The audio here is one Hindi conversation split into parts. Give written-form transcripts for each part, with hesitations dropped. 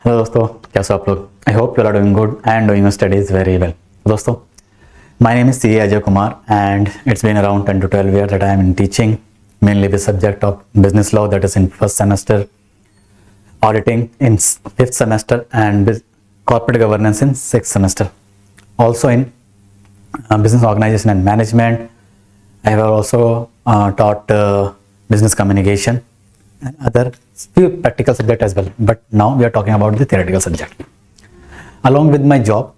हेलो दोस्तों, कैसे हो आप लोग। I hope you are doing good and doing studies very well. दोस्तों, my name is C Ajay Kumar and it's been around 10 to 12 years that I am in teaching mainly the subject of business law, that is in first semester, auditing in fifth semester, and corporate governance in sixth semester. Also in business organization and management. I have also taught business communication and other few practical subject as well, but now we are talking about the theoretical subject along with my job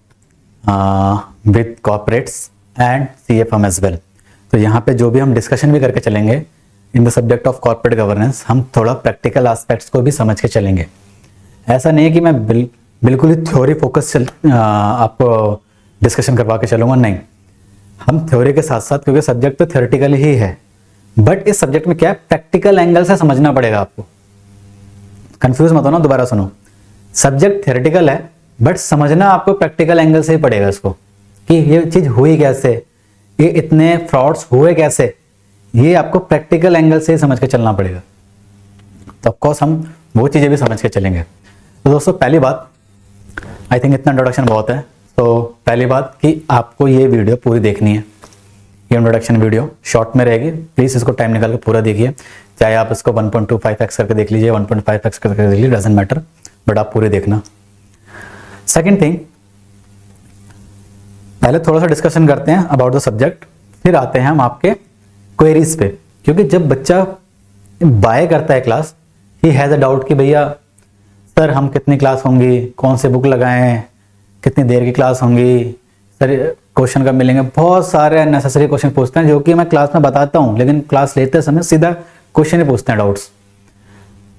with corporates and CA firm as well. तो यहाँ पे जो भी हम डिस्कशन भी करके चलेंगे in the subject of corporate governance, हम थोड़ा प्रैक्टिकल एस्पेक्ट्स को भी समझ के चलेंगे। ऐसा नहीं है कि मैं बिल्कुल ही थ्योरी फोकस आपको डिस्कशन करवा के चलूँगा, नहीं। हम थ्योरी के साथ साथ, क्योंकि सब्जेक्ट तो थ्योरेटिकल ही है, बट इस सब्जेक्ट में क्या है, प्रैक्टिकल एंगल से समझना पड़ेगा आपको। कंफ्यूज मत होना, दोबारा सुनो। सब्जेक्ट थ्योरेटिकल है बट समझना आपको प्रैक्टिकल एंगल से ही पड़ेगा इसको, कि ये चीज हुई कैसे, ये इतने फ्रॉड्स हुए कैसे, ये आपको प्रैक्टिकल एंगल से ही समझ के चलना पड़ेगा। तो ऑफकोर्स हम वो चीजें भी समझ के चलेंगे। तो दोस्तों, पहली बात, आई थिंक इतना इंट्रोडक्शन बहुत है। तो पहली बात कि आपको ये वीडियो पूरी देखनी है। ये इंट्रोडक्शन वीडियो शॉर्ट में रहेगी, प्लीज इसको टाइम निकाल के पूरा देखिए। चाहे आप इसको 1.25x करके देख लीजिए, 1.5x करके देख लीजिए, डजंट मैटर, बट आप पूरे देखना। सेकंड थिंग, पहले थोड़ा सा डिस्कशन करते हैं अबाउट द सब्जेक्ट, फिर आते हैं हम आपके क्वेरीज पे। क्योंकि जब बच्चा बाय करता है class, he has a doubt कि भैया सर हम कितनी क्लास होंगी, कौन से बुक लगाएं, कितनी देर की क्लास होंगी, सर क्वेश्चन कब मिलेंगे। बहुत सारे अननेसेसरी क्वेश्चन पूछते हैं, जो कि मैं क्लास में बताता हूं, लेकिन क्लास लेते समय सीधा क्वेश्चन ही पूछते हैं, डाउट्स।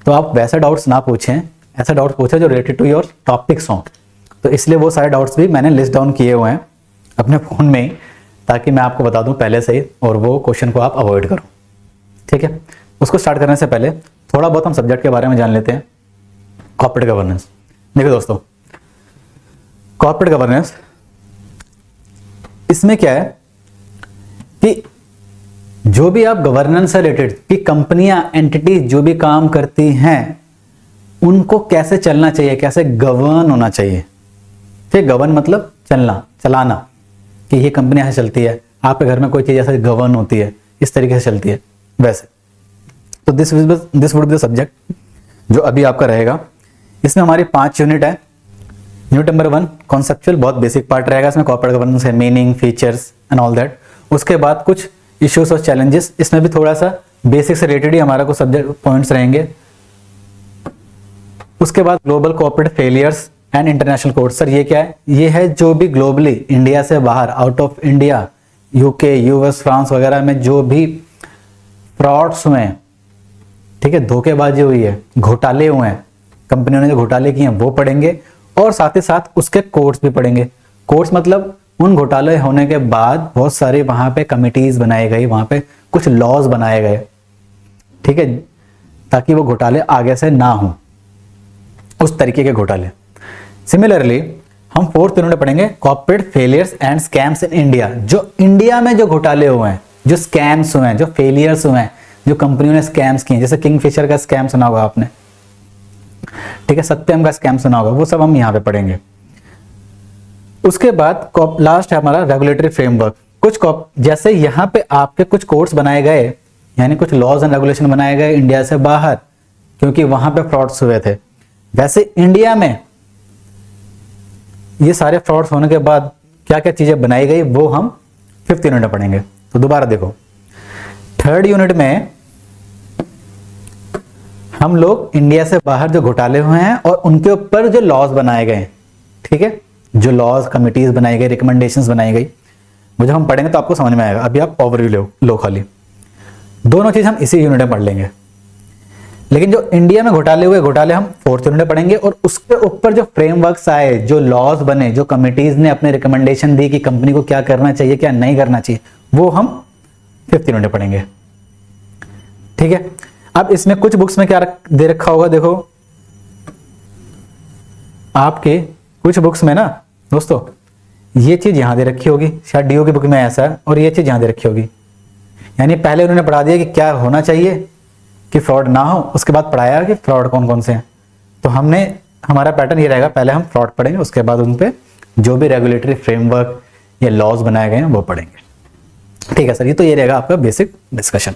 तो आप वैसे डाउट्स ना पूछें, ऐसा डाउट्स पूछें जो रिलेटेड टू योर टॉपिक्स हों। तो इसलिए वो सारे डाउट्स भी मैंने लिस्ट डाउन किए हुए हैं अपने फ़ोन में ही, ताकि मैं आपको बता दूं पहले से ही, और वो क्वेश्चन को आप अवॉइड करो। ठीक है, उसको स्टार्ट करने से पहले थोड़ा बहुत हम सब्जेक्ट के बारे में जान लेते हैं। Corporate governance. देखिए दोस्तों, कॉर्पोरेट गवर्नेंस, इसमें क्या है कि जो भी आप गवर्नेंस से रिलेटेड कि कंपनियां, एंटिटी जो भी काम करती हैं, उनको कैसे चलना चाहिए, कैसे गवर्न होना चाहिए। ठीक, गवर्न मतलब चलना, चलाना, कि ये कंपनी ऐसे चलती है, आपके घर में कोई चीज ऐसे गवर्न होती है, इस तरीके से चलती है वैसे। तो this would be the subject जो अभी आपका रहेगा। इसमें हमारी 5 यूनिट है। यूनिट नंबर 1 कॉन्सेप्चुअल, बहुत बेसिक पार्ट रहेगा इसमें। कॉर्पोरेट गवर्नेंस है, meaning, features and all that. उसके बाद कुछ इश्यूज और चैलेंजेस, इसमें भी थोड़ा सा बेसिक से रिलेटेड ही हमारा कुछ सब्जेक्ट पॉइंट्स रहेंगे। उसके बाद global corporate failures and international code. Sir ये क्या है? ये है जो भी ग्लोबली, इंडिया से बाहर, out of India, UK, US, France वगैरह में जो भी फ्रॉड्स हुए हैं, ठीक है, धोखेबाजी हुई है, घोटाले हुए हैं, कंपनियों ने जो घोटाले किए हैं वो पढ़ेंगे, और साथ ही साथ उसके कोड्स भी पढ़ेंगे। कोड्स मतलब उन घोटाले होने के बाद बहुत सारी वहां पे कमिटीज बनाई गई, वहां पे कुछ लॉज बनाए गए, ठीक है, ताकि वो घोटाले आगे से ना हो, उस तरीके के घोटाले। सिमिलरली हम 4th यूनिट पढ़ेंगे corporate failures and scams in India. जो इंडिया में जो घोटाले हुए हैं, जो स्कैम्स हुए हैं, जो फेलियर्स हुए हैं, जो कंपनियों ने स्कैम्स किए, जैसे किंगफिशर का स्कैम सुना होगा आपने, ठीक है, सत्यम का स्कैम सुना होगा, वो सब हम यहाँ पे पढ़ेंगे। उसके बाद लास्ट है हमारा रेगुलेटरी फ्रेमवर्क। कुछ जैसे यहाँ पे आपके कुछ कोड्स बनाए गए, यानी कुछ लॉज एंड रेगुलेशन बनाए गए इंडिया से बाहर, क्योंकि वहां पे फ्रॉड्स हुए थे, वैसे इंडिया में ये सारे फ्रॉड्स होने के बाद क्या क्या चीजें बनाई गई, वो हम 5th यूनिट में पढ़ेंगे। तो दोबारा देखो, 3rd यूनिट में हम लोग इंडिया से बाहर जो घोटाले हुए हैं और उनके ऊपर जो लॉज बनाए गए, ठीक है, जो लॉज, कमिटीज बनाई गई, रिकमेंडेशंस बनाई गई, वो जब हम पढ़ेंगे तो आपको समझ में आएगा। अभी आप ओवरव्यू लो खाली। दोनों चीज हम इसी यूनिट में पढ़ लेंगे, लेकिन जो इंडिया में घोटाले हुए, घोटाले हम 4th यूनिट में पढ़ेंगे, और उसके ऊपर जो फ्रेमवर्क्स आए, जो लॉज बने, जो कमिटीज ने अपने रिकमेंडेशन दी कि कंपनी को क्या करना चाहिए, क्या नहीं करना चाहिए, वो हम 5th यूनिट में पढ़ेंगे। ठीक है, अब इसमें कुछ बुक्स में क्या दे रखा होगा, देखो आपके कुछ बुक्स में ना दोस्तों, ये चीज यहां दे रखी होगी, शायद डीओ की बुक में ऐसा है, और ये चीज यहां दे रखी होगी। यानी पहले उन्होंने पढ़ा दिया कि क्या होना चाहिए कि फ्रॉड ना हो, उसके बाद पढ़ाया कि फ्रॉड कौन कौन से हैं। तो हमने हमारा पैटर्न ये रहेगा, पहले हम फ्रॉड पढ़ेंगे, उसके बाद उन पे जो भी रेगुलेटरी फ्रेमवर्क या लॉज बनाए गए हैं वो पढ़ेंगे। ठीक है सर, ये तो ये रहेगा आपका basic discussion.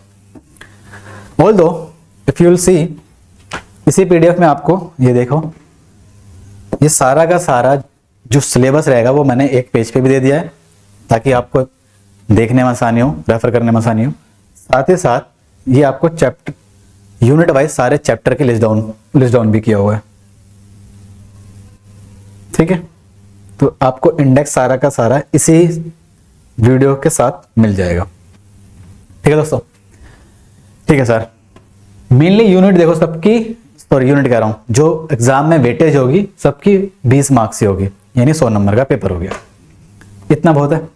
Although if you will see, इसी पीडीएफ में आपको ये देखो, ये सारा का सारा जो सिलेबस रहेगा वो मैंने एक पेज पे भी दे दिया है, ताकि आपको देखने में आसानी हो, रेफर करने में आसानी हो। साथ ही साथ ये आपको चैप्टर यूनिट वाइज सारे चैप्टर के लिस्ट डाउन भी किया हुआ है। ठीक है, तो आपको इंडेक्स सारा का सारा इसी वीडियो के साथ मिल जाएगा। ठीक है दोस्तों, ठीक है सर। मेनली यूनिट देखो सबकी, सॉरी यूनिट कह रहा हूं, जो एग्जाम में वेटेज होगी सबकी 20 मार्क्स की होगी, यानी 100 नंबर का पेपर हो गया। इतना बहुत है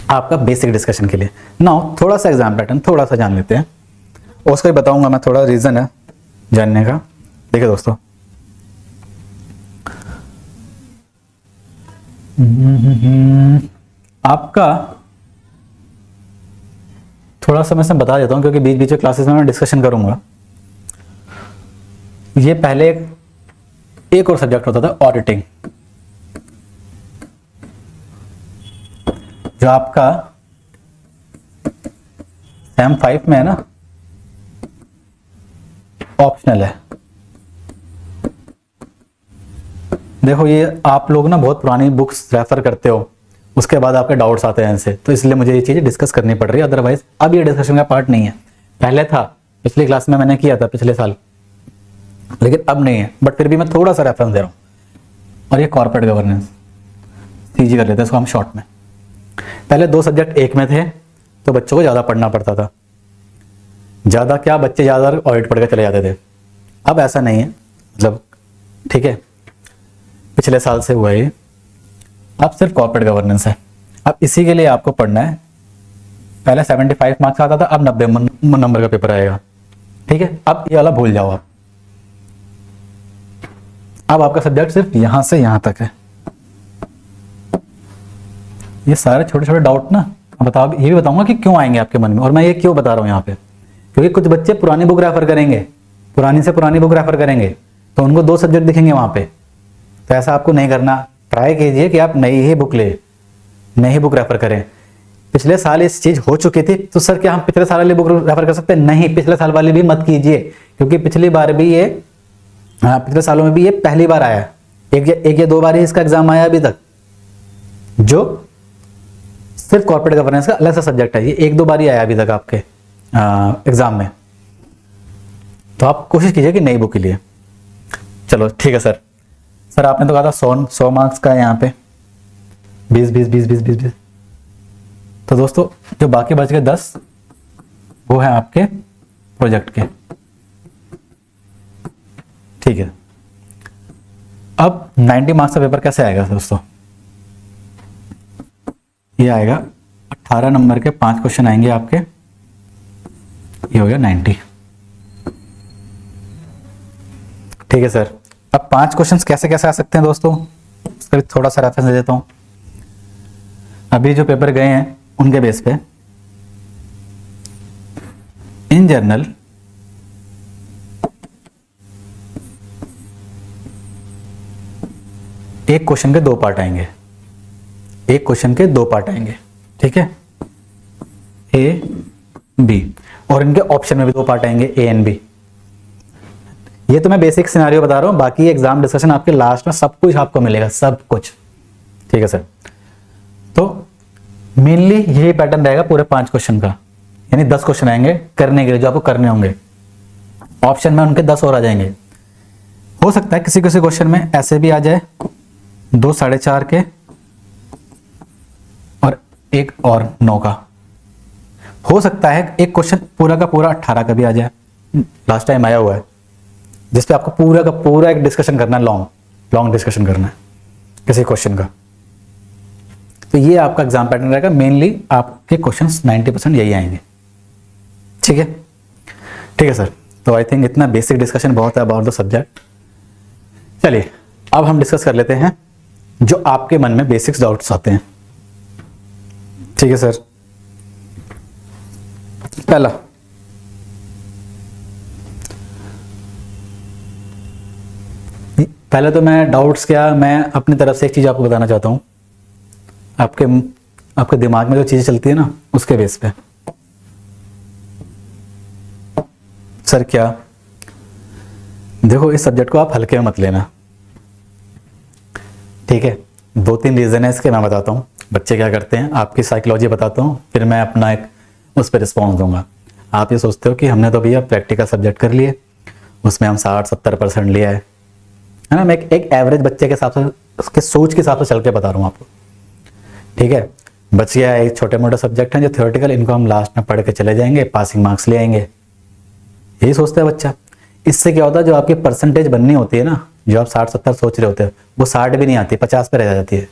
आपका बेसिक डिस्कशन के लिए। नाउ थोड़ा सा एग्जाम पैटर्न थोड़ा सा जान लेते हैं, और उसका भी बताऊंगा मैं, थोड़ा रीजन है जानने का। देखिए दोस्तों, आपका थोड़ा सा मैं बता देता हूं, क्योंकि बीच बीच में क्लासेस में मैं डिस्कशन करूंगा। ये पहले एक और सब्जेक्ट होता था ऑडिटिंग, जो आपका सेम 5 में है ना, ऑप्शनल है। देखो ये आप लोग ना बहुत पुरानी बुक्स रेफर करते हो, उसके बाद आपके डाउट्स आते हैं इनसे, तो इसलिए मुझे ये चीजें डिस्कस करनी पड़ रही है। अदरवाइज अब ये डिस्कशन का पार्ट नहीं है, पहले था, पिछली क्लास में मैंने किया था पिछले साल, लेकिन अब नहीं है, बट फिर भी मैं थोड़ा सा रेफरेंस दे रहा हूं। और ये कॉर्पोरेट गवर्नेंस, सीजी कर लेते हैं इसको हम शॉर्ट में। पहले 2 सब्जेक्ट एक में थे, तो बच्चों को ज्यादा पढ़ना पड़ता था, ज्यादा क्या बच्चे ज्यादा ऑडिट पढ़ के चले जाते थे। अब ऐसा नहीं है, मतलब ठीक है, पिछले साल से हुआ ये, अब सिर्फ कॉर्पोरेट गवर्नेंस है। अब इसी के लिए आपको पढ़ना है। पहले 75 मार्क्स आता था, अब 90 नंबर का पेपर आएगा। ठीक है, अब ये वाला भूल जाओ आप। अब आपका सब्जेक्ट सिर्फ यहां से यहां तक है। ये सारे छोटे छोटे डाउट ना बताओ, ये भी बताऊंगा कि क्यों आएंगे आपके मन में, और मैं ये क्यों बता रहा हूं यहाँ पे, क्योंकि कुछ बच्चे पुरानी बुक रेफर करेंगे, पुरानी से पुरानी बुक रेफर करेंगे, तो उनको 2 सब्जेक्ट दिखेंगे वहां पे। तो ऐसा आपको नहीं करना, ट्राई कीजिए कि आप नई ही बुक ले, नई बुक रेफर करें। पिछले साल इस चीज हो चुकी थी, तो सर क्या हम पिछले साल वाली बुक रेफर कर सकते हैं? नहीं, पिछले साल वाली भी मत कीजिए, क्योंकि पिछली बार भी ये, पिछले सालों में भी ये पहली बार आया, एक या 2 बार ही इसका एग्जाम आया अभी तक, जो सिर्फ कॉर्पोरेट गवर्नेंस का अलग सा सब्जेक्ट है। ये 1-2 बार ही आया अभी तक आपके एग्जाम में। तो आप कोशिश कीजिए कि नई बुक के लिए। चलो ठीक है सर। सर आपने तो कहा था 100 मार्क्स का है यहाँ पे, 20। तो दोस्तों जो बाकी बच गए 10, वो है आपके प्रोजेक्ट के। ठीक है, अब 90 मार्क्स का पेपर कैसे आएगा दोस्तों? ये आएगा 18 नंबर के 5 क्वेश्चन आएंगे आपके, ये हो गया 90। ठीक है सर, अब 5 क्वेश्चंस कैसे कैसे आ सकते हैं दोस्तों, उसका भी थोड़ा सा रेफरेंस दे देता हूं। अभी जो पेपर गए हैं उनके बेस पे, इन जनरल एक क्वेश्चन के 2 पार्ट आएंगे, एक क्वेश्चन के 2 पार्ट आएंगे। ठीक है, ए बी, और इनके ऑप्शन में भी 2 पार्ट आएंगे, ए एंड बी। ये तो मैं बेसिक सिनेरियो बता रहा हूं, बाकी एग्जाम डिस्कशन आपके लास्ट में सब कुछ आपको मिलेगा, सब कुछ। ठीक है सर, तो मेनली यही पैटर्न रहेगा पूरे 5 क्वेश्चन का, यानी 10 क्वेश्चन आएंगे करने के लिए, जो आपको करने होंगे। ऑप्शन में उनके 10 और आ जाएंगे। हो सकता है किसी किसी क्वेश्चन में ऐसे भी आ जाए 2 4.5 के और एक और 9 का। हो सकता है एक क्वेश्चन पूरा का पूरा 18 का भी आ जाए, लास्ट टाइम आया हुआ है, जिसपे आपको पूरा का पूरा एक डिस्कशन करना है, लॉन्ग डिस्कशन करना है किसी क्वेश्चन का। तो ये आपका एग्जाम पैटर्न रहेगा। मेनली आपके क्वेश्चंस 90% यही आएंगे। ठीक है, ठीक है सर। तो आई थिंक इतना बेसिक डिस्कशन बहुत है अबाउट द सब्जेक्ट। चलिए अब हम डिस्कस कर लेते हैं जो आपके मन में बेसिक्स डाउट्स आते हैं। ठीक है सर, पहला पहले तो मैं डाउट्स क्या, मैं अपनी तरफ से एक चीज़ आपको बताना चाहता हूँ, आपके आपके दिमाग में जो चीज़ें चलती है ना उसके बेस पे। सर क्या, देखो इस सब्जेक्ट को आप हल्के में मत लेना, ठीक है। 2-3 रीज़न है इसके, मैं बताता हूँ बच्चे क्या करते हैं, आपकी साइकोलॉजी बताता हूँ, फिर मैं अपना एक उस पर रिस्पॉन्स दूंगा। आप ये सोचते हो कि हमने तो भैया प्रैक्टिकल सब्जेक्ट कर लिए, उसमें हम 60-70% लिया है ना। मैं एक एवरेज बच्चे के हिसाब से, उसके सोच के हिसाब से चल के बता रहा हूँ आपको, ठीक है। बच गया एक छोटे मोटे सब्जेक्ट हैं जो थ्योरेटिकल, इनको हम लास्ट में पढ़ के चले जाएंगे, पासिंग मार्क्स ले आएंगे, यही सोचता है बच्चा। इससे क्या होता है, जो आपकी परसेंटेज बननी होती है ना, जो आप 60-70 सोच रहे होते हैं, वो 60 भी नहीं आती, 50 पे रह जाती है।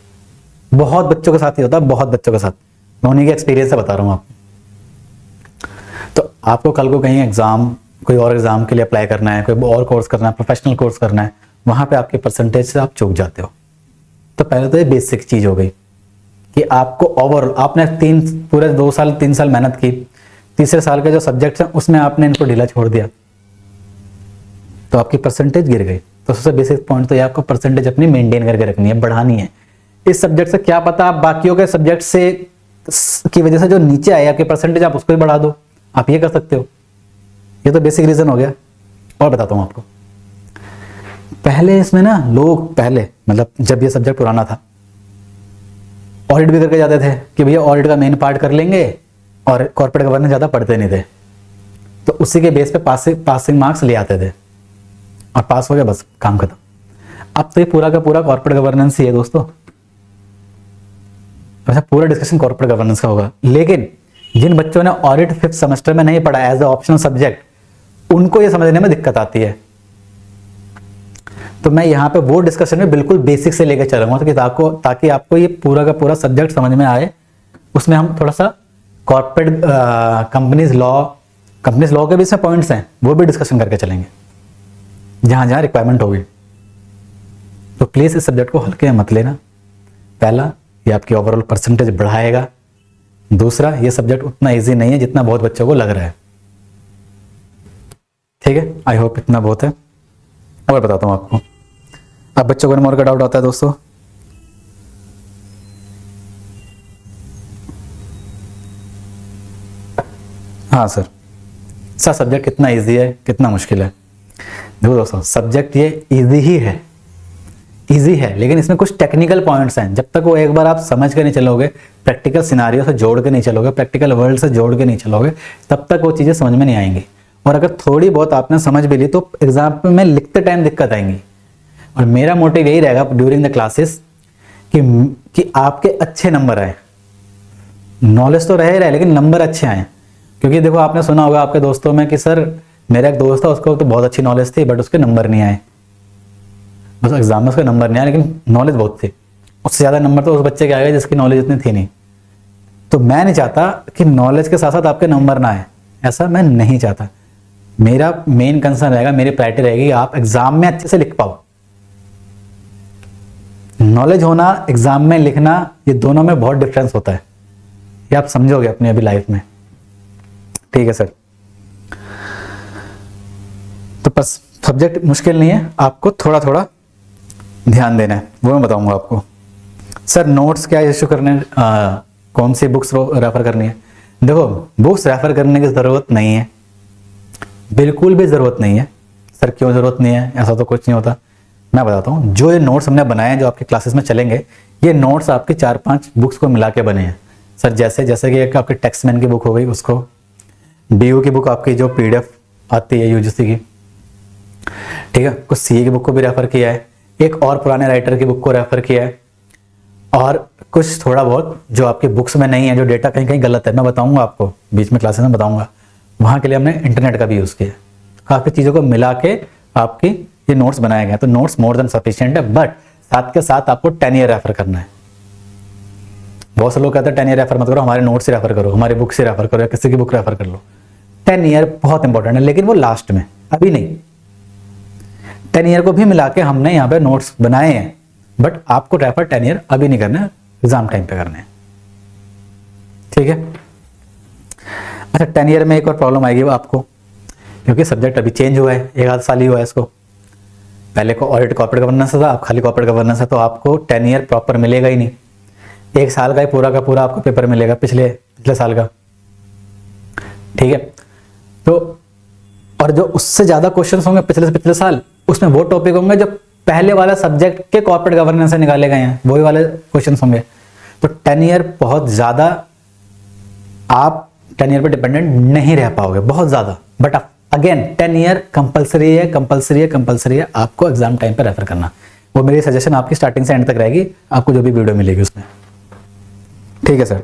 बहुत बच्चों के साथ ही होता है, बहुत बच्चों के साथ, मैं उन्हीं के एक्सपीरियंस से बता रहा हूँ आपको। तो आपको कल को कहीं एग्जाम, कोई और एग्जाम के लिए अप्लाई करना है, कोई और कोर्स करना है, प्रोफेशनल कोर्स करना है, वहां पे आपके परसेंटेज से आप चूक जाते हो। तो पहले तो ये बेसिक चीज हो गई कि आपको ओवरऑल, आपने पूरे 2 साल 3 साल मेहनत की, तीसरे साल के जो सब्जेक्ट्स हैं उसमें आपने इनको ढीला छोड़ दिया, तो आपकी परसेंटेज गिर गई। तो सबसे बेसिक पॉइंट तो ये, आपको परसेंटेज अपनी मेंटेन करके रखनी है, बढ़ानी है। इस सब्जेक्ट से क्या पता आप बाकियों के सब्जेक्ट से की वजह से जो नीचे आए आपके परसेंटेज, आप उसको भी बढ़ा दो, आप ये कर सकते हो। ये तो बेसिक रीजन हो गया। और बताता हूं आपको, पहले इसमें ना लोग, पहले मतलब जब ये सब्जेक्ट पुराना था, ऑडिट भी करके जाते थे कि भैया ऑडिट का मेन पार्ट कर लेंगे, और कॉर्पोरेट गवर्नेंस ज्यादा पढ़ते नहीं थे, तो उसी के बेस पे पासिंग मार्क्स ले आते थे और पास हो गया, बस काम खत्म। अब तो ये पूरा का पूरा कॉर्पोरेट गवर्नेंस ही है दोस्तों, अच्छा पूरा डिस्कशन कॉर्पोरेट गवर्नेंस का होगा। लेकिन जिन बच्चों ने ऑडिट 5th सेमेस्टर में नहीं पढ़ा एज ए ऑप्शनल सब्जेक्ट, उनको ये समझने में दिक्कत आती है। तो मैं यहाँ पे वो डिस्कशन में बिल्कुल बेसिक से लेकर चलूंगा, ताकि आपको ये पूरा का पूरा सब्जेक्ट समझ में आए। उसमें हम थोड़ा सा कॉर्पोरेट कंपनीज लॉ के भी इसमें पॉइंट्स हैं, वो भी डिस्कशन करके चलेंगे जहां जहां रिक्वायरमेंट होगी। तो प्लीज इस सब्जेक्ट को हल्के में मत लेना। पहला, ये आपकी ओवरऑल परसेंटेज बढ़ाएगा। दूसरा, ये सब्जेक्ट उतना इजी नहीं है जितना बहुत बच्चों को लग रहा है, ठीक है। आई होप इतना बहुत है। और बताता हूं आपको, अब बच्चों को और का डाउट आता है दोस्तों। हाँ सर सब्जेक्ट कितना इजी है कितना मुश्किल है। देखो दोस्तों, सब्जेक्ट ये इजी ही है, इजी है, लेकिन इसमें कुछ टेक्निकल पॉइंट्स हैं। जब तक वो एक बार आप समझ के नहीं चलोगे, प्रैक्टिकल सिनारियो से जोड़ के नहीं चलोगे, प्रैक्टिकल वर्ल्ड से जोड़ के नहीं चलोगे, तब तक वो चीज़ें समझ में नहीं आएंगी। और अगर थोड़ी बहुत आपने समझ भी ली तो एग्जाम में लिखते टाइम दिक्कत आएंगी। और मेरा मोटिव यही रहेगा ड्यूरिंग द क्लासेस कि आपके अच्छे नंबर आए। नॉलेज तो रहे रहे लेकिन नंबर अच्छे आए। क्योंकि देखो, आपने सुना होगा आपके दोस्तों में कि सर मेरा एक दोस्त था, उसको तो बहुत अच्छी नॉलेज थी बट उसके नंबर नहीं आए, बस एग्जाम में उसके नंबर नहीं आए, लेकिन नॉलेज बहुत थी। उससे ज़्यादा नंबर तो उस बच्चे के आ गए जिसकी नॉलेज इतनी थी नहीं। तो मैं नहीं चाहता कि नॉलेज के साथ साथ आपके नंबर ना आए, ऐसा मैं नहीं चाहता। मेरा मेन कंसर्न रहेगा, मेरी प्रायोरिटी रहेगी आप एग्जाम में अच्छे से लिख पाओ। नॉलेज होना, एग्जाम में लिखना, ये दोनों में बहुत डिफरेंस होता है, ये आप समझोगे अपनी अभी लाइफ में, ठीक है सर। तो बस सब्जेक्ट मुश्किल नहीं है, आपको थोड़ा थोड़ा ध्यान देना है, वो मैं बताऊंगा आपको। सर नोट्स क्या इशू करने, कौन सी बुक्स रेफर करनी है? देखो, बुक्स रेफर करने की ज़रूरत नहीं है, बिल्कुल भी ज़रूरत नहीं है। सर क्यों ज़रूरत नहीं है? ऐसा तो कुछ नहीं होता, मैं बताता हूँ। जो ये नोट्स हमने बनाए हैं, जो आपके क्लासेस में चलेंगे, ये नोट्स आपके 4-5 बुक्स को मिला के बने हैं सर। जैसे कि एक आपकी टेक्स्टमैन की बुक हो गई, उसको DU की बुक आपकी जो PDF आती है UGC की, ठीक है, कुछ CA की बुक को भी रेफर किया है, एक और पुराने राइटर की बुक को रेफर किया है, और कुछ थोड़ा बहुत जो आपकी बुक्स में नहीं है, जो डेटा कहीं कहीं गलत है, मैं बताऊंगा आपको, बीच में क्लासेस में बताऊंगा, वहाँ के लिए हमने इंटरनेट का भी यूज़ किया। काफ़ी चीज़ों को मिला के आपकी ये नोट्स बनाए गए। तो नोट्स मोर देन सफिशिएंट है, बट साथ के साथ आपको 10 ईयर रेफर करना है। बहुत से लोग कहते हैं 10 ईयर रेफर मत करो, हमारे नोट्स से रेफर करो, हमारी बुक से रेफर करो, या किसी की बुक रेफर कर लो। 10 ईयर बहुत इंपॉर्टेंट है, लेकिन वो लास्ट में, अभी नहीं। 10 ईयर को भी मिला के हमने यहाँ पे नोट्स बनाए हैं, बट आपको रेफर 10 ईयर अभी नहीं करना है, एग्जाम टाइम पे करने हैं, ठीक है। अच्छा, 10 ईयर में एक और प्रॉब्लम आएगी वो आपको, क्योंकि सब्जेक्ट अभी चेंज हुआ है, 1 आध साल ही हुआ है इसको। पहले को ऑडिट कॉर्पोरेट गवर्नेंस था, अब खाली कॉर्पोरेट गवर्नेंस है, तो आपको 10 ईयर प्रॉपर मिलेगा ही नहीं, 1 साल का ही पूरा का पूरा आपको पेपर मिलेगा पिछले साल का। ठीक है, तो और जो उससे ज्यादा क्वेश्चंस होंगे पिछले साल, उसमें वो टॉपिक होंगे जो पहले वाला सब्जेक्ट के कॉर्पोरेट गवर्नेंस से निकाले गए हैं, वही वाले क्वेश्चंस होंगे। तो 10 ईयर बहुत ज्यादा, आप 10 ईयर पे डिपेंडेंट नहीं रह पाओगे बहुत ज्यादा। बट अगेन 10 ईयर कंपलसरी है आपको एग्जाम टाइम पे रेफर करना। वो मेरी सजेशन आपकी स्टार्टिंग से एंड तक रहेगी, आपको जो भी वीडियो मिलेगी उसमें। ठीक है सर।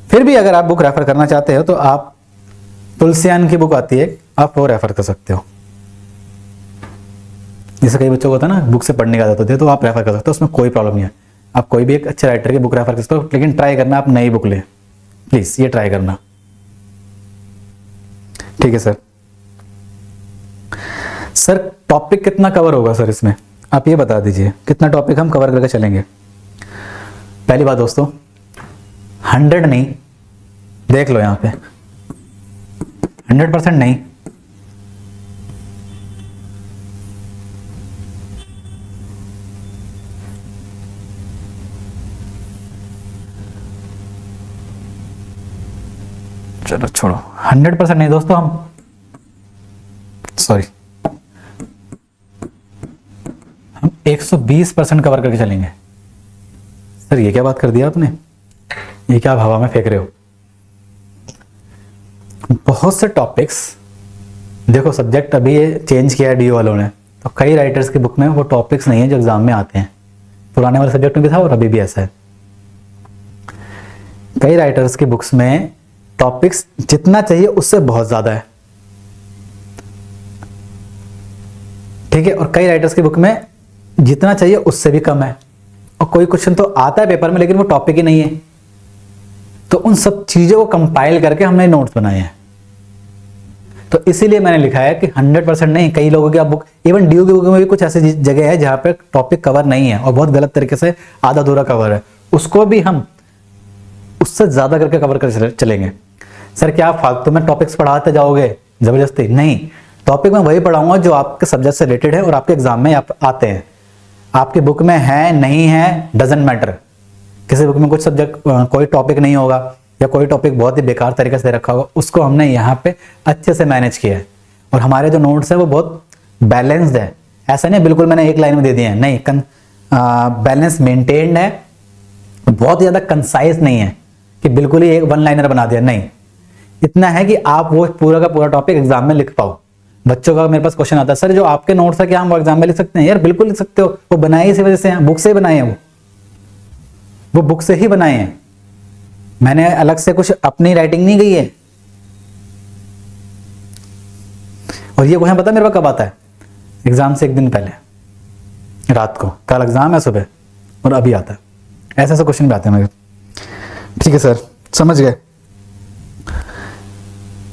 फिर भी अगर आप बुक रेफर करना चाहते हो तो आप तुलसियान की बुक आती है, आप वो रेफर कर सकते हो। जैसे कई बच्चों को होता है ना बुक से पढ़ने की आदत होती है, तो आप रेफर कर सकते हो, उसमें कोई प्रॉब्लम नहीं है। आप कोई भी एक अच्छे राइटर की बुक रेफर कर सकते हो, लेकिन ट्राई करना आप नई बुक लें प्लीज, ये ट्राई करना। ठीक है सर। सर टॉपिक कितना कवर होगा सर इसमें, आप ये बता दीजिए, कितना टॉपिक हम कवर करके चलेंगे। पहली बात दोस्तों, 100 नहीं, देख लो यहां पे 100% नहीं, चलो छोड़ो, 100% नहीं दोस्तों, हम सॉरी हम 120% कवर करके चलेंगे। सर ये क्या बात कर दिया आपने, ये क्या आप हवा में फेंक रहे हो। बहुत से टॉपिक्स देखो, सब्जेक्ट अभी चेंज किया है डीओ वालों ने, तो कई राइटर्स की बुक में वो टॉपिक्स नहीं है जो एग्जाम में आते हैं। पुराने वाले सब्जेक्ट में भी था और अभी भी ऐसा है। कई राइटर्स की बुक्स में टॉपिक्स जितना चाहिए उससे बहुत ज्यादा है। ठीक है, और कई राइटर्स की बुक में जितना चाहिए उससे भी कम है, और कोई क्वेश्चन तो आता है पेपर में लेकिन वो टॉपिक ही नहीं है। तो उन सब चीजों को कंपाइल करके हमने नोट्स बनाए हैं। तो इसीलिए मैंने लिखा है कि 100% नहीं, कई लोगों की बुक, इवन डीयू की बुक में भी कुछ ऐसी जगह है जहां पे टॉपिक कवर नहीं है और बहुत गलत तरीके से आधा अधूरा कवर है, उसको भी हम उससे ज्यादा करके कवर कर चलेंगे। सर क्या आप फालतू में टॉपिक्स पढ़ाते जाओगे जबरदस्ती? नहीं, टॉपिक मैं वही पढ़ाऊंगा जो आपके सब्जेक्ट से रिलेटेड है और आपके एग्जाम में आते हैं। आपकी बुक में है नहीं है डजंट मैटर। किसी बुक में कुछ सब्जेक्ट कोई टॉपिक नहीं होगा या कोई टॉपिक बहुत ही बेकार तरीके से रखा होगा, उसको हमने यहाँ पे अच्छे से मैनेज किया है। और हमारे जो नोट्स है वो बहुत बैलेंस्ड है, ऐसा नहीं बिल्कुल मैंने एक लाइन में दे दिए हैं, नहीं, बैलेंस मेंटेन्ड है। बहुत ज्यादा कंसाइज नहीं है कि बिल्कुल ही एक वन लाइनर बना दिया, नहीं, इतना है कि आप वो पूरा का पूरा टॉपिक एग्जाम में लिख पाओ। बच्चों का मेरे पास क्वेश्चन आता है, सर जो आपके नोट्स है क्या हम वो एग्जाम में लिख सकते हैं? यार बिल्कुल लिख सकते हो, वो बनाए इसी वजह से हैं, बुक से ही बनाए हैं, वो बुक से ही बनाए हैं। मैंने अलग से कुछ अपनी राइटिंग नहीं गई है। और ये क्वेश्चन पता मेरे पास कब आता है? एग्जाम से एक दिन पहले रात को, कल एग्जाम है सुबह और अभी आता है। ऐसे ऐसे क्वेश्चन भी आते हैं मेरे। ठीक है सर, समझ गए।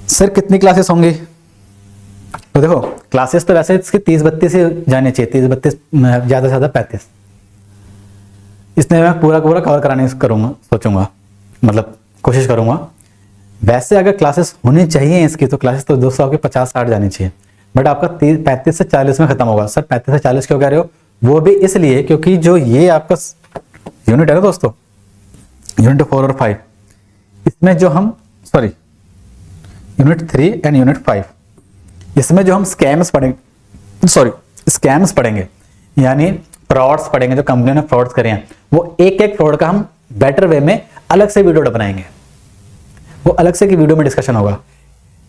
सर कितनी क्लासेस होंगी? तो देखो क्लासेस तो वैसे इसकी 30-32 ही जानी चाहिए, 30-32 ज्यादा से ज्यादा 35। इसमें मैं पूरा पूरा कवर कराने करूंगा, सोचूंगा, मतलब कोशिश करूंगा। वैसे अगर क्लासेस होनी चाहिए इसकी तो क्लासेस तो 200 की 50-60 जानी चाहिए, बट आपका 35 से 40 में खत्म होगा। सर 35 से 40 क्यों कह रहे हो? वो भी इसलिए क्योंकि जो ये आपका यूनिट है ना दोस्तों, यूनिट 4 और 5, इसमें जो हम यूनिट 3 एंड यूनिट 5, इसमें जो हम स्कैम्स पढ़ेंगे, यानी फ्रॉड्स पढ़ेंगे, जो कंपनी ने फ्रॉड्स करे हैं, वो एक एक फ्रॉड का हम बेटर वे में अलग से वीडियो बनाएंगे। वो अलग से की वीडियो में डिस्कशन होगा।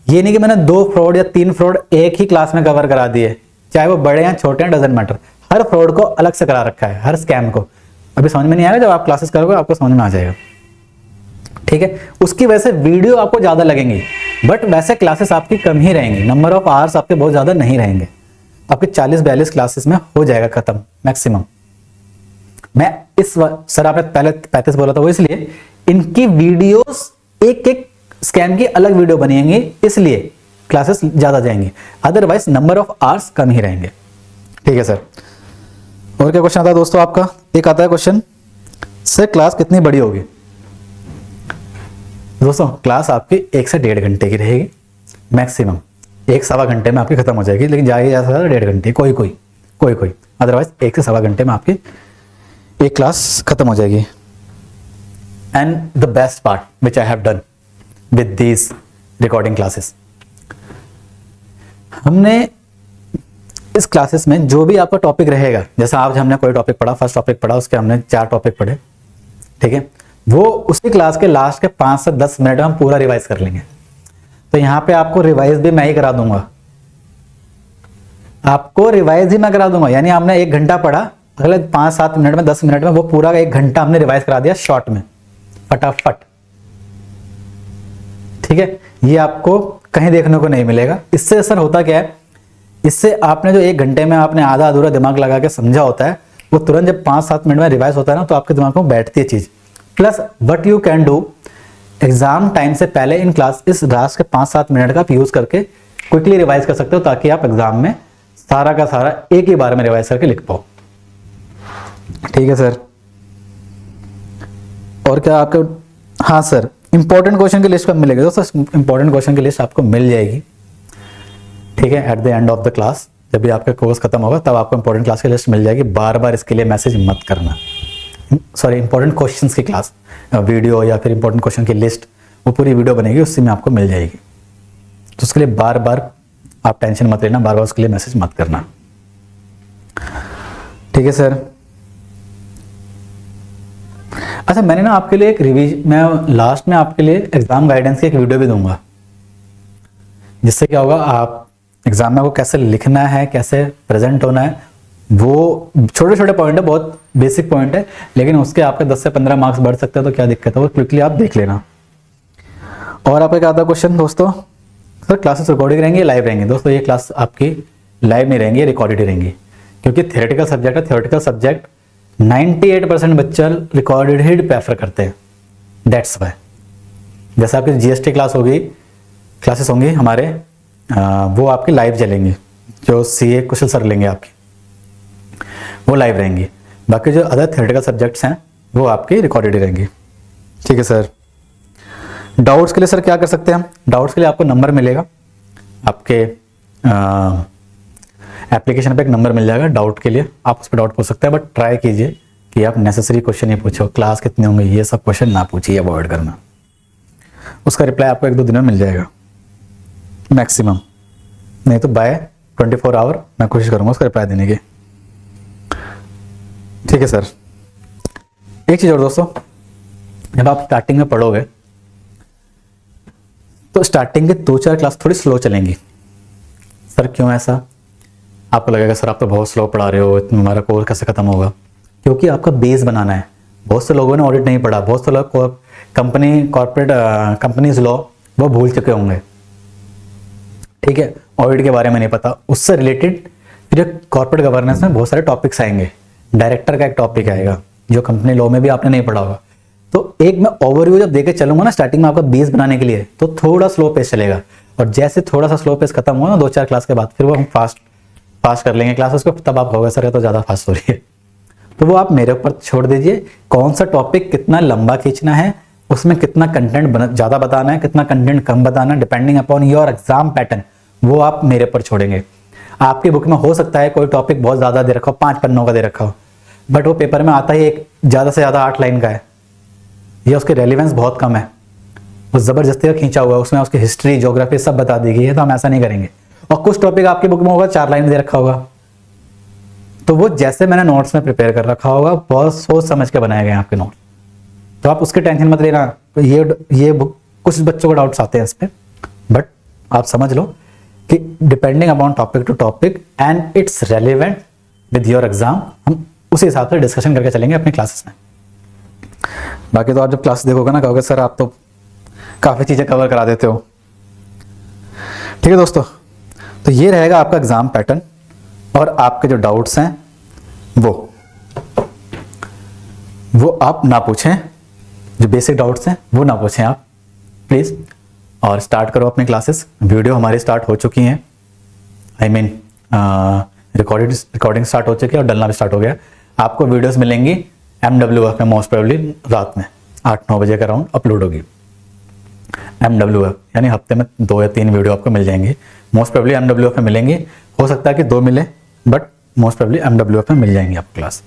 ये नहीं कि मैंने 2 फ्रॉड या 3 फ्रॉड एक ही क्लास में कवर करा दिए, चाहे वो बड़े या छोटे हैं, डजंट मैटर। हर फ्रॉड को अलग से करा रखा है, हर स्कैम को। अभी समझ में नहीं आएगा, जब आप क्लासेस करोगे आपको समझ में आ जाएगा। ठीक है, उसकी वजह से वीडियो आपको ज्यादा लगेंगी, बट वैसे क्लासेस आपकी कम ही रहेंगी, नंबर ऑफ आवर्स आपके बहुत ज्यादा नहीं रहेंगे। आपके 40-42 क्लासेस में हो जाएगा खत्म मैक्सिमम। मैं सर आपने पहले 35 बोला था, वो इसलिए इनकी वीडियोस एक एक स्कैम की अलग वीडियो बनेंगी, इसलिए क्लासेस ज्यादा जाएंगी, अदरवाइज नंबर ऑफ आवर्स कम ही रहेंगे। ठीक है सर। और क्या क्वेश्चन आता है दोस्तों आपका? एक आता है क्वेश्चन, सर क्लास कितनी बड़ी होगी? दोस्तों क्लास आपकी 1 से 1.5 घंटे की रहेगी मैक्सिमम, 1 सवा घंटे में आपकी खत्म हो जाएगी, लेकिन जाएगी ज्यादा से ज्यादा 1.5 घंटे। कोई कोई, अदरवाइज 1 से 1.25 घंटे में आपकी एक क्लास खत्म हो जाएगी। And the best part which I have done with these recording classes, हमने इस क्लासेस में जो भी आपका टॉपिक रहेगा, जैसा आज हमने कोई टॉपिक पढ़ा, फर्स्ट टॉपिक पढ़ा, उसके हमने 4 टॉपिक पढ़े, ठीक है, वो उसी क्लास के लास्ट के 5 से 10 मिनट में हम पूरा रिवाइज कर लेंगे। तो यहाँ पे आपको रिवाइज भी मैं ही करा दूंगा, आपको रिवाइज ही मैं करा दूंगा। यानी आपने 1 घंटा पढ़ा, अगले 5-7 मिनट में, 10 मिनट में वो पूरा 1 घंटा हमने रिवाइज करा दिया शॉर्ट में, फटाफट, ठीक है। ये आपको कहीं देखने को नहीं मिलेगा। इससे असर होता क्या है, इससे आपने जो 1 घंटे में आपने आधा अधूरा दिमाग लगा के समझा होता है, वो तुरंत जब 5-7 मिनट में रिवाइज होता है ना, तो आपके दिमाग में बैठती है चीज। Plus what you can do, exam time से पहले इन क्लास इस लास्ट के 5-7 मिनट का आप यूज करके क्विकली रिवाइज कर सकते हो, ताकि आप एग्जाम में सारा का सारा एक ही बार में रिवाइज करके लिख पाओ। ठीक है सर, और क्या आपको, हाँ सर, इंपॉर्टेंट क्वेश्चन की लिस्ट कब मिलेगी दोस्तों? इंपॉर्टेंट क्वेश्चन की लिस्ट आपको मिल जाएगी, ठीक है, at the end of the class. जब भी आपका कोर्स खत्म होगा तब आपको इंपॉर्टेंट क्लास की लिस्ट मिल जाएगी। बार बार इसके लिए मैसेज मत करना, सॉरी, इंपॉर्टेंट क्वेश्चंस की क्लास वीडियो या फिर इंपॉर्टेंट क्वेश्चन की लिस्ट, वो पूरी वीडियो बनेगी, उससे में आपको मिल जाएगी। तो उसके लिए बार बार आप टेंशन मत लेना, बार बार उसके लिए मैसेज मत करना, ठीक है सर। अच्छा, मैंने ना आपके लिए एक मैं लास्ट में आपके लिए एग्जाम गाइडेंस की एक वीडियो भी दूंगा, जिससे क्या होगा, आप एग्जाम में आपको कैसे लिखना है, कैसे प्रेजेंट होना है, वो छोटे छोटे पॉइंट है, बहुत बेसिक पॉइंट है, लेकिन उसके आपके 10 से 15 मार्क्स बढ़ सकते हैं। तो क्या दिक्कत है, वो क्विकली आप देख लेना। और आपका क्या था क्वेश्चन दोस्तों? सर क्लासेस रिकॉर्डेड रहेंगी, लाइव रहेंगी? दोस्तों ये क्लास आपकी लाइव नहीं रहेंगी, रिकॉर्डेड ही रहेंगी, क्योंकि थियोरेटिकल सब्जेक्ट है। थियोरेटिकल सब्जेक्ट 98% बच्चे रिकॉर्डेड ही प्रेफर करते हैं, दैट्स वाई। जैसे आपकी जीएसटी क्लास होगी, क्लासेस होंगी हमारे, वो आपकी लाइव चलेंगी, जो सीए कुशल सर लेंगे आपकी, वो लाइव रहेंगी। बाकी जो अदर थियोरेटिकल सब्जेक्ट्स हैं वो आपकी रिकॉर्डेड ही रहेंगी, ठीक है सर। डाउट्स के लिए सर क्या कर सकते हैं हम? डाउट्स के लिए आपको नंबर मिलेगा, आपके एप्लीकेशन पे एक नंबर मिल जाएगा डाउट के लिए, आप उस पर डाउट पूछ सकते हैं। बट ट्राई कीजिए कि आप नेसेसरी क्वेश्चन ही पूछो, क्लास कितने होंगे ये सब क्वेश्चन ना पूछिए, अवॉइड करना। उसका रिप्लाई आपको 1-2 दिन में मिल जाएगा मैक्सिमम, नहीं तो बाय 24 आवर मैं कोशिश करूंगा उसका रिप्लाई देने की, ठीक है सर। एक चीज और दोस्तों, जब आप स्टार्टिंग में पढ़ोगे तो स्टार्टिंग के 2-4 क्लास थोड़ी स्लो चलेंगी। सर क्यों ऐसा? आपको लगेगा सर आप तो बहुत स्लो पढ़ा रहे हो, हमारा कोर्स कैसे खत्म होगा? क्योंकि आपका बेस बनाना है। बहुत से लोगों ने ऑडिट नहीं पढ़ा, बहुत से लोग कॉर्पोरेट कंपनीज लॉ वो भूल चुके होंगे, ठीक है, ऑडिट के बारे में नहीं पता। उससे रिलेटेड फिर कॉर्पोरेट गवर्नेंस में बहुत सारे टॉपिक्स आएंगे, डायरेक्टर का एक टॉपिक आएगा जो कंपनी लॉ में भी आपने नहीं पढ़ा होगा। तो एक मैं ओवरव्यू जब देके चलूंगा ना स्टार्टिंग में आपका बेस बनाने के लिए, तो थोड़ा स्लो पेस चलेगा, और जैसे थोड़ा सा स्लो पेस खत्म हुआ ना 2-4 क्लास के बाद, फिर वो हम फास्ट कर लेंगे क्लासेस को, तब आप होगा सर ये तो ज़्यादा फास्ट हो रही है। तो वो आप मेरे ऊपर छोड़ दीजिए, कौन सा टॉपिक कितना लंबा खींचना है, उसमें कितना कंटेंट ज़्यादा बताना है, कितना कंटेंट कम बताना है, depending upon your exam pattern, वो आप मेरे ऊपर छोड़ेंगे। आपकी बुक में हो सकता है कोई टॉपिक बहुत ज़्यादा दे रखा हो, 5 पन्नों का दे रखा हो, बट वो पेपर में आता ही एक ज़्यादा से ज़्यादा 8 लाइन का है, ये उसकी रेलिवेंस बहुत कम है, वो ज़बरदस्ती का खींचा हुआ है, उसमें उसकी हिस्ट्री ज्योग्राफी सब बता दी गई है, तो हम ऐसा नहीं करेंगे। और कुछ टॉपिक आपकी बुक में होगा 4 लाइन दे रखा होगा, तो वो जैसे मैंने नोट्स में प्रिपेयर कर रखा होगा, बहुत सोच समझ के बनाए गए हैं आपके नोट्स, तो आप उसके टेंशन मत लेना। ये कुछ बच्चों को डाउट्स आते हैं इस पर, बट आप समझ लो कि depending upon topic to topic and it's relevant with your exam, हम उसी हिसाब से डिस्कशन करके चलेंगे अपनी क्लासेस में। बाकी तो आप जब क्लास देखोगे ना कहोगे सर आप तो काफ़ी चीज़ें कवर करा देते हो, ठीक है दोस्तों। तो ये रहेगा आपका एग्जाम पैटर्न, और आपके जो डाउट्स हैं वो आप ना पूछें, जो बेसिक डाउट्स हैं वो ना पूछें आप प्लीज़, और स्टार्ट करो अपनी क्लासेस। वीडियो हमारी स्टार्ट हो चुकी हैं, आई मीन रिकॉर्डिंग स्टार्ट हो चुकी है और डलना भी स्टार्ट हो गया। आपको वीडियोस मिलेंगी MWF में, मोस्ट प्रोबेबली रात में 8-9 बजे के अराउंड अपलोड होगी MWF, यानी हफ्ते में 2 या 3 वीडियो आपको मिल जाएंगी। मोस्ट प्रोबेबली MWF में मिलेंगी, हो सकता है कि 2 मिले, बट मोस्ट प्रोबेबली MWF में मिल जाएंगी आपको क्लास।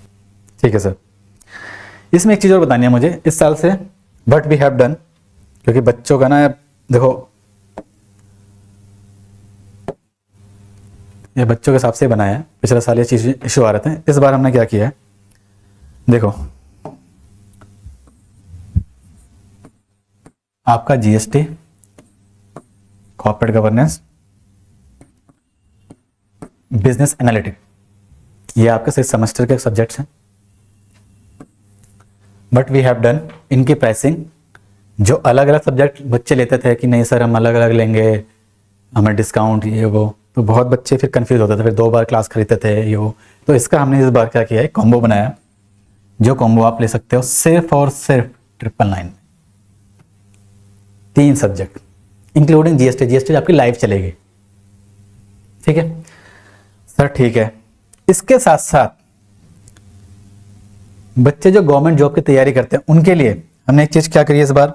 ठीक है सर। इसमें एक चीज़ और बतानी है मुझे इस साल से, बट वी हैव डन, क्योंकि बच्चों का ना देखो ये बच्चों के हिसाब से बनाया है, पिछले साल ये चीज़ इशू आ रहे थे। इस बार हमने क्या किया है, देखो आपका GST, corporate governance, business analytic, ये आपके सिर्फ सेमेस्टर के सब्जेक्ट्स हैं। बट वी हैव डन इनकी प्राइसिंग, जो अलग अलग सब्जेक्ट बच्चे लेते थे कि नहीं सर हम अलग अलग लेंगे, हमें डिस्काउंट ये वो, तो बहुत बच्चे फिर कंफ्यूज होते थे, फिर 2 बार क्लास खरीदते थे ये वो। तो इसका हमने इस बार क्या किया है, कॉम्बो बनाया, जो कॉम्बो आप ले सकते हो सिर्फ और सिर्फ 999, 3 सब्जेक्ट इंक्लूडिंग GST आपकी लाइव चलेगी। ठीक है सर, ठीक है। इसके साथ साथ बच्चे जो गवर्नमेंट जॉब की तैयारी करते हैं उनके लिए हमने एक चीज क्या करी है इस बार,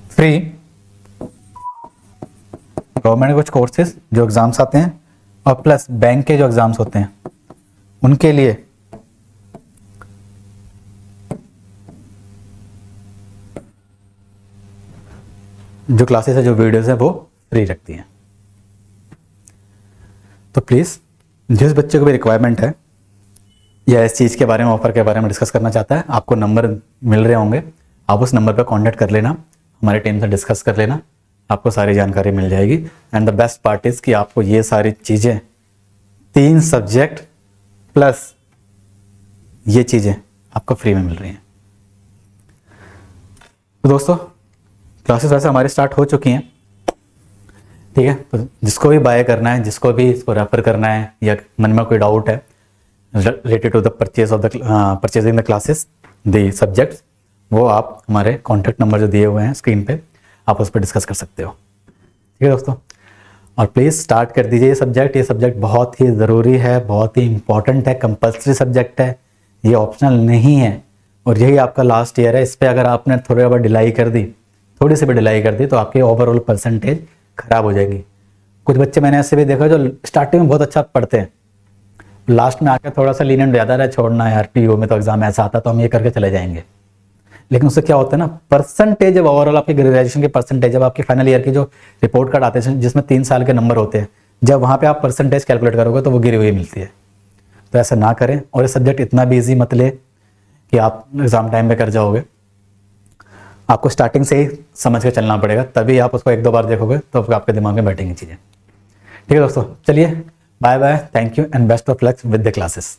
फ्री गवर्नमेंट के कुछ कोर्सेज जो एग्जाम्स आते हैं और प्लस बैंक के जो एग्जाम्स होते हैं उनके लिए जो क्लासेस है, जो वीडियोस है वो फ्री रखती हैं। तो प्लीज़ जिस बच्चे को भी रिक्वायरमेंट है या इस चीज़ के बारे में, ऑफर के बारे में डिस्कस करना चाहता है, आपको नंबर मिल रहे होंगे, आप उस नंबर पर कांटेक्ट कर लेना, हमारे टीम से डिस्कस कर लेना, आपको सारी जानकारी मिल जाएगी। And the best part is कि आपको ये सारी चीज़ें 3 सब्जेक्ट प्लस ये चीज़ें आपको फ्री में मिल रही हैं। तो दोस्तों क्लासेस वैसे हमारी स्टार्ट हो चुकी हैं। ठीक है, तो जिसको भी बाय करना है, जिसको भी इसको रेफर करना है या मन में कोई डाउट है related to the purchasing the classes the subjects, वो आप हमारे कॉन्टैक्ट नंबर जो दिए हुए हैं स्क्रीन पे, आप उस पर डिस्कस कर सकते हो। ठीक है दोस्तों, और प्लीज़ स्टार्ट कर दीजिए ये सब्जेक्ट। ये सब्जेक्ट बहुत ही ज़रूरी है, बहुत ही इंपॉर्टेंट है, कंपल्सरी सब्जेक्ट है, ये ऑप्शनल नहीं है, और यही आपका लास्ट ईयर है। इस पर अगर आपने थोड़ी बार डिलाई कर दी, थोड़ी सी भी डिलाई कर दी, तो आपकी ओवरऑल परसेंटेज खराब हो जाएगी। कुछ बच्चे मैंने ऐसे भी देखा जो स्टार्टिंग में बहुत अच्छा पढ़ते हैं, लास्ट में आकर थोड़ा सा लीनियंट ज़्यादा रहा, छोड़ना यार PU में तो एग्जाम ऐसा आता तो हम ये करके चले जाएंगे। लेकिन उससे क्या होता है ना, परसेंटेज जब ओवरऑल आपकी ग्रेजुएशन की परसेंटेज, जब आपकी फाइनल ईयर की जो रिपोर्ट कार्ड आते हैं जिसमें 3 साल के नंबर होते हैं, जब वहाँ पे आप परसेंटेज कैलकुलेट करोगे तो वो गिरी हुई मिलती है। तो ऐसा ना करें, और ये सब्जेक्ट इतना भी ईजी मत ले कि आप एग्जाम टाइम पे कर जाओगे। आपको स्टार्टिंग से ही समझ के चलना पड़ेगा, तभी आप उसको 1-2 बार देखोगे तो आपके दिमाग में बैठेंगी चीज़ें। ठीक है दोस्तों, चलिए bye bye, thank you and best of luck with the classes.